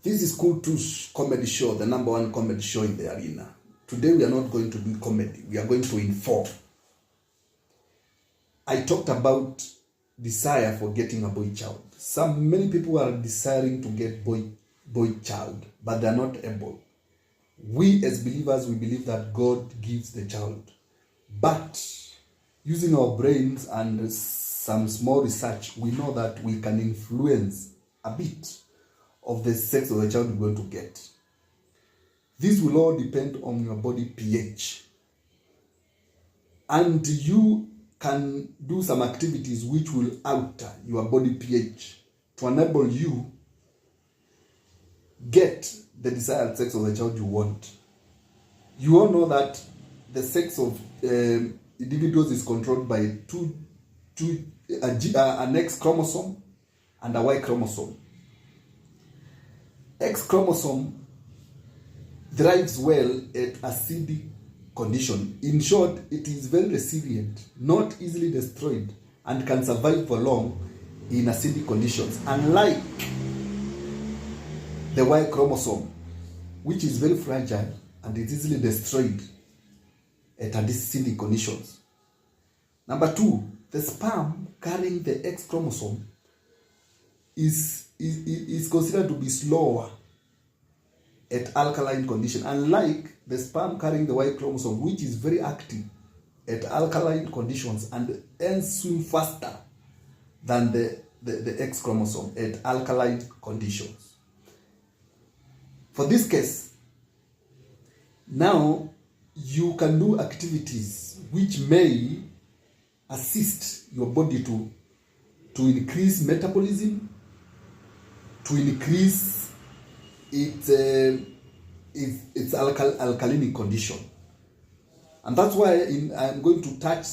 This is Cool Tush Comedy Show, the number one comedy show in the arena. Today we are not going to do comedy, we are going to inform. I talked about desire for getting a boy child. Many people are desiring to get boy child, but they are not able. We as believers, we believe that God gives the child. But using our brains and some small research, we know that we can influence a bit of the sex of the child we're going to get. This will all depend on your body pH. And you can do some activities which will alter your body pH to enable you get the desired sex of the child you want. You all know that the sex of individuals is controlled by an X chromosome and a Y chromosome. X chromosome thrives well at acidic condition. In short, it is very resilient, not easily destroyed, and can survive for long in acidic conditions. Unlike the Y chromosome, which is very fragile and is easily destroyed at acidic conditions. Number two, the sperm carrying the X chromosome is considered to be slower at alkaline condition, unlike the sperm carrying the Y chromosome, which is very active at alkaline conditions and hence swim faster than the X chromosome at alkaline conditions. For this case, now you can do activities which may assist your body to increase metabolism, to increase its alkaline condition. And that's why I'm going to touch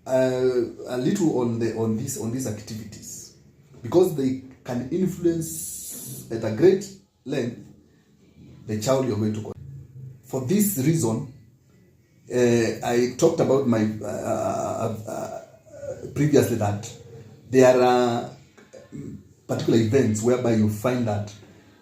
a little on these activities, because they can influence at a great length the child you're going to get. For this reason, I talked about my previously that there are particular events whereby you find that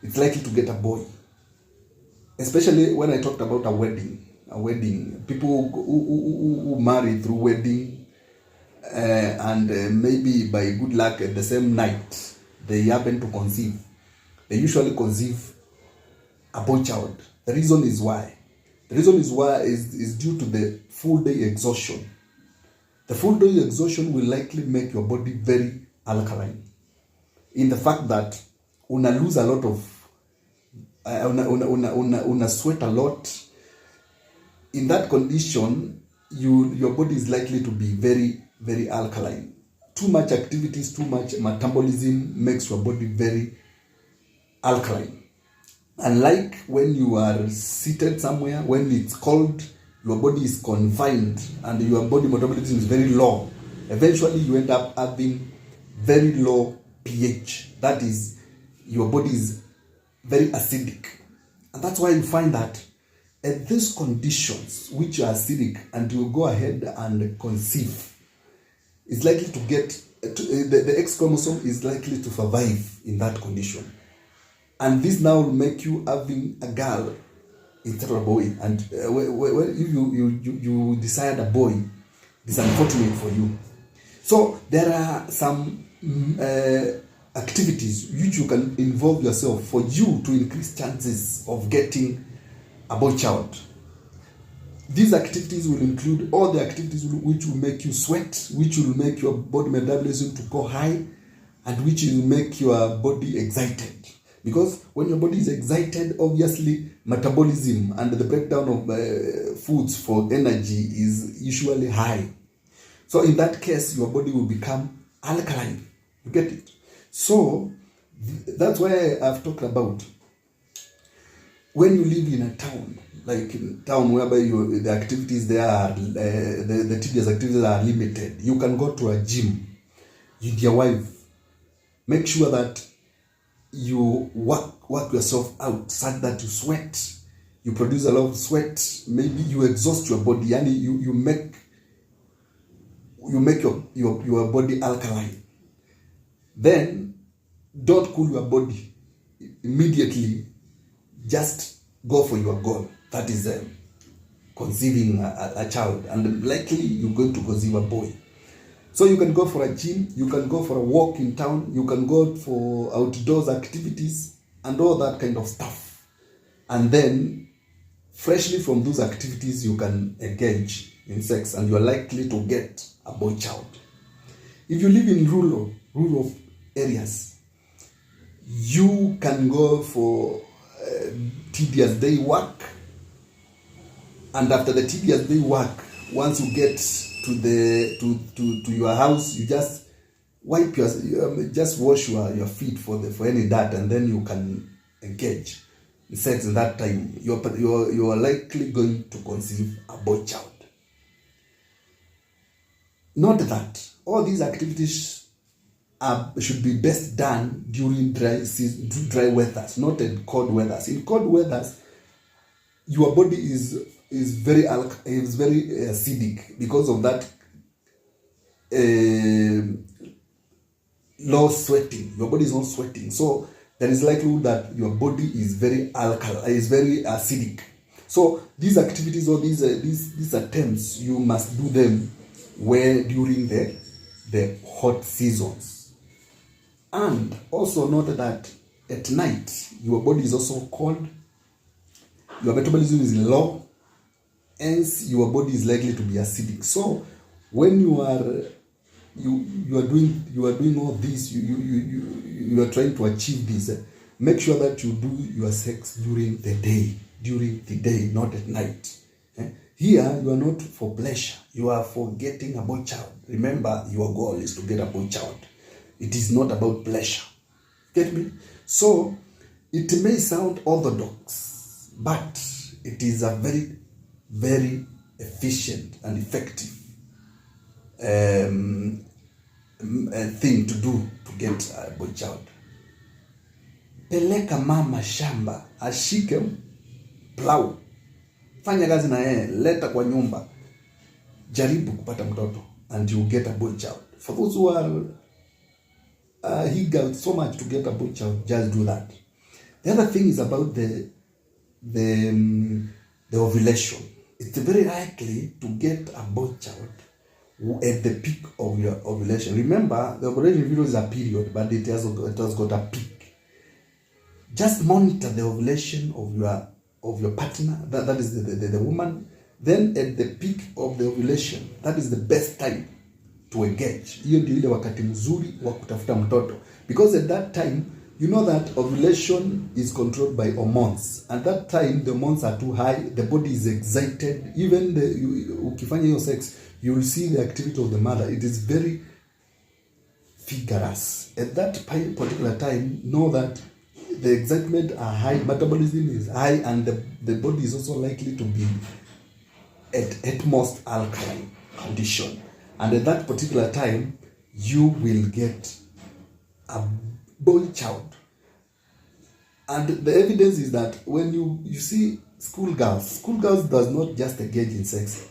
it's likely to get a boy. Especially when I talked about a wedding, people who marry through wedding, and maybe by good luck at the same night they happen to conceive. They usually conceive a boy child. The reason is why. The reason is due to the full day exhaustion. The full day exhaustion will likely make your body very alkaline, in the fact that una lose a lot of una sweat a lot. In that condition, your body is likely to be very, very alkaline. Too much activities, too much metabolism makes your body very alkaline. Unlike when you are seated somewhere, when it's cold, your body is confined and your body metabolism is very low. Eventually, you end up having very low pH. That is, your body is very acidic. And that's why you find that at these conditions, which are acidic, and you go ahead and conceive, it's likely to get, the X chromosome is likely to survive in that condition. And this now will make you having a girl instead of a boy. And if you decide a boy, it's unfortunate for you. So there are some activities which you can involve yourself for you to increase chances of getting a boy child. These activities will include all the activities which will make you sweat, which will make your body metabolism to go high, and which will make your body excited. Because when your body is excited, obviously metabolism and the breakdown of foods for energy is usually high. So in that case, your body will become alkaline. You get it? So that's why I've talked about when you live in a town, like in a town whereby the activities there are, the tedious activities are limited. You can go to a gym with your wife. Make sure that you work yourself out such that you sweat, you produce a lot of sweat, maybe you exhaust your body, and you make your body alkaline. Then don't cool your body immediately just go for your goal. That is conceiving a child, and likely you're going to conceive a boy. So you can go for a gym, you can go for a walk in town, you can go for outdoors activities and all that kind of stuff. And then, freshly from those activities, you can engage in sex, and you are likely to get a boy child. If you live in rural areas, you can go for tedious day work, and after the tedious day work, once you get to your house, you just wipe just wash your feet for any dirt, and then you can engage in sex. In that time, you are likely going to conceive a boy child. Note that all these activities should be best done during dry weathers, not in cold weathers. In cold weathers, your body is very acidic because of that low sweating. Your body is not sweating, so there is likelihood that your body is very very acidic. So these activities or these attempts, you must do them during the hot seasons. And also note that at night your body is also cold, your metabolism is low, hence your body is likely to be acidic. So when you are doing all this, you are trying to achieve this, make sure that you do your sex during the day, not at night. Here, you are not for pleasure. You are for getting a boy child. Remember, your goal is to get a boy child. It is not about pleasure. Get me? So, it may sound orthodox, but it is a very, very efficient and effective thing to do to get a boy child. Peleka mama shamba, ashike plau. Fanya kazi na yeye, leta kwa nyumba, jaribu kupata mtoto, and you get a boy child. For those who are eager so much to get a boy child, just do that. The other thing is about the ovulation. It's very likely to get a boy child at the peak of your ovulation. Remember, the ovulation period is a period, but it has got a peak. Just monitor the ovulation of your partner, that is the woman. Then at the peak of the ovulation, that is the best time to engage. Hiyo ndio ile wakati mzuri wa kutafuta mtoto, because at that time, you know that ovulation is controlled by hormones. At that time, the hormones are too high, the body is excited. Even ukifanya hiyo sex, you will see the activity of the mother. It is very vigorous. At that particular time, know that the excitement are high, metabolism is high, and the body is also likely to be at most alkaline condition. And at that particular time, you will get a boy child. And the evidence is that when you see schoolgirls does not just engage in sex.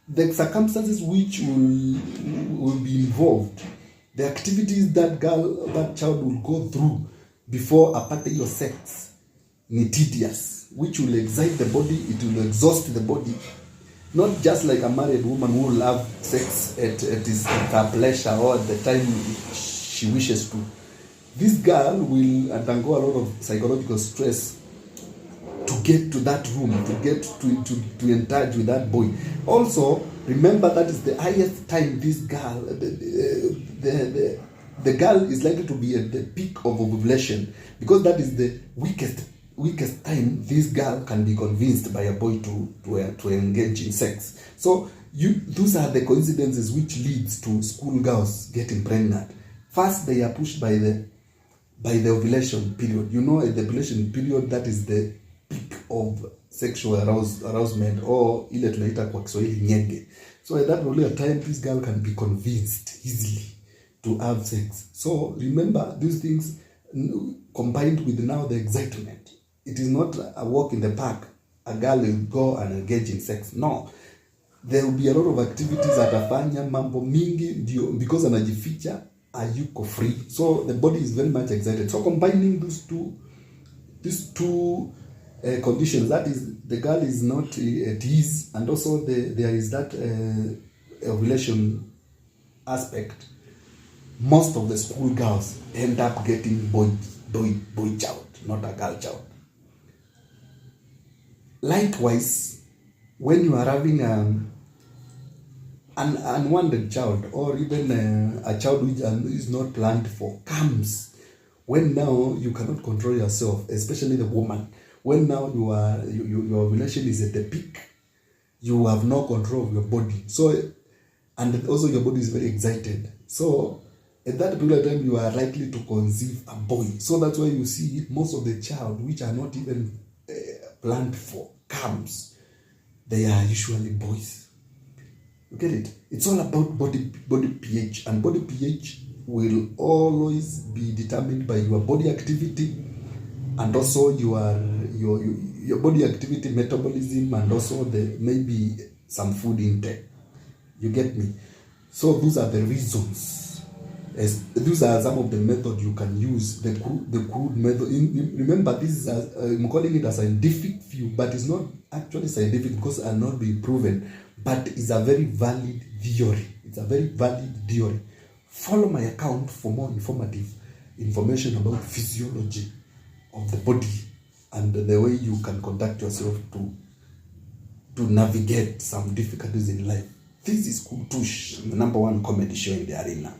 The circumstances which will be involved, the activities that child will go through before a party of sex, ni tedious, which will excite the body, it will exhaust the body. Not just like a married woman who will have sex at her pleasure or at the time she wishes to. This girl will undergo a lot of psychological stress to get to that room, to get to in touch with that boy. Also, remember that is the highest time this girl, the girl is likely to be at the peak of ovulation, because that is the weakest time this girl can be convinced by a boy to engage in sex. So those are the coincidences which leads to schoolgirls getting pregnant. First, they are pushed by the ovulation period. You know, at the ovulation period, that is the peak of sexual arousement, or ile tunaita kwa Kiswahili nyege. So at that earlier time, this girl can be convinced easily to have sex. So remember these things combined with now the excitement. It is not a walk in the park. A girl will go and engage in sex. No. There will be a lot of activities atafanya mambo mingi ndio, because anajificha hayuko free. So the body is very much excited. So combining those two these two conditions, that is, the girl is not at ease, and also there is that ovulation aspect, most of the school girls end up getting boy child, not a girl child. Likewise, when you are having an unwanted child, or even a child which is not planned for, comes when now you cannot control yourself, especially the woman. When now your ovulation is at the peak, you have no control of your body. So, and also your body is very excited. So at that particular time, you are likely to conceive a boy. So that's why you see most of the child which are not even planned for comes, they are usually boys. You get it? It's all about body pH, and body pH will always be determined by your body activity, and also your body activity, metabolism, and also maybe some food intake. You get me? So those are the reasons. These are some of the methods you can use. The crude method. Remember, this is I'm calling it a scientific view, but it's not actually scientific because it cannot be proven. But it's a very valid theory. It's a very valid theory. Follow my account for more informative information about physiology of the body and the way you can conduct yourself to navigate some difficulties in life. This is Kultush, the #1 comedy show in the arena.